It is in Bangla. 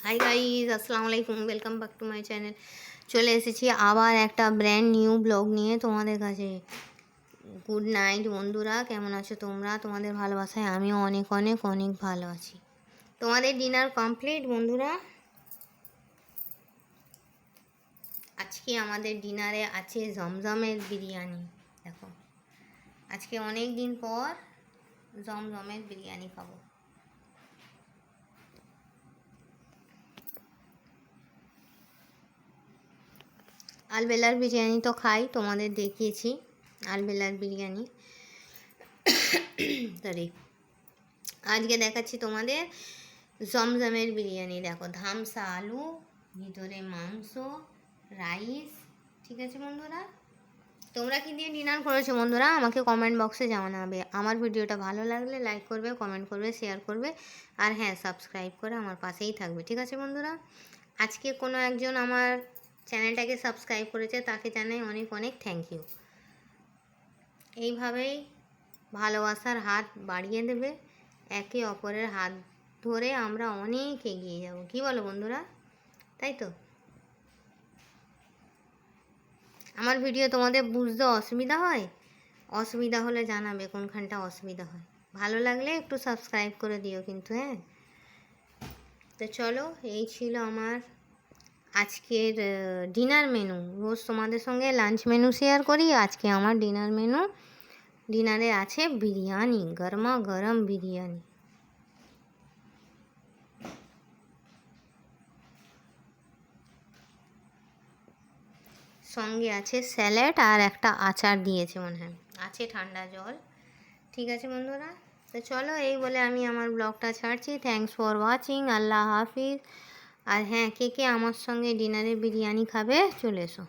হাই গাইজ, আসসালামু আলাইকুম, welcome back to my channel. চলে এসেছি আবার একটা ব্র্যান্ড নিউ ব্লগ নিয়ে তোমাদের কাছে। গুড নাইট বন্ধুরা, কেমন আছো তোমরা? তোমাদের ভালোবাসায় আমিও অনেক অনেক অনেক ভালো আছি। তোমাদের ডিনার কমপ্লিট বন্ধুরা? আজকে আমাদের ডিনারে আছে জমজমের বিরিয়ানি। দেখো, আজকে অনেক দিন পর জমজমের বিরিয়ানি খাবো। আলবেলার বিরিয়ানি তো খাই, তোমাদের দেখিয়েছি আলবেলার বিরিয়ানি। সরি, আজকে দেখাচ্ছি তোমাদের জমজমের বিরিয়ানি। দেখো, ধামসা আলু, ভিতরে মাংস, রাইস। ঠিক আছে বন্ধুরা, তোমরা কি দিয়ে ডিনার করেছো বন্ধুরা? আমাকে কমেন্ট বক্সে জানাবে। আমার ভিডিওটা ভালো লাগলে লাইক করবে, কমেন্ট করবে, শেয়ার করবে, আর হ্যাঁ, সাবস্ক্রাইব করে আমার পাশেই থাকবে। ঠিক আছে বন্ধুরা, আজকে কোনো একজন আমার চ্যানেলটাকে সাবস্ক্রাইব করেছে, তাকে জানাই অনেক অনেক থ্যাংক ইউ। এইভাবেই ভালোবাসার হাত বাড়িয়ে দেবে, একে অপরের হাত ধরে আমরা অনেক এগিয়ে যাব। কি বলো বন্ধুরা? তাই তো। আমার ভিডিও তোমাদের বুঝতে অসুবিধা হয়? অসুবিধা হলে জানাবে কোনখানটা অসুবিধা হয়। ভালো লাগলে একটু সাবস্ক্রাইব করে দিও কিন্তু, হ্যাঁ। তো চলো, এই ছিল আমার আজকের ডিনার মেনু। রোজ তোমাদের সঙ্গে লাঞ্চ মেনু শেয়ার করি, আজকে আমার ডিনার মেনু। ডিনারে আছে বিরিয়ানি, গরমা গরম বিরিয়ানি। সঙ্গে আছে স্যালাড আর একটা আচার দিয়েছে মনে হয়, আছে ঠান্ডা জল। ঠিক আছে বন্ধুরা, তো চলো, এই বলে আমি আমার ব্লগটা ছাড়ছি। থ্যাংকস ফর ওয়াচিং, আল্লাহ হাফিজ। আর হ্যাঁ, কে কে আমার সঙ্গে ডিনারে বিরিয়ানি খাবে চলে এসো।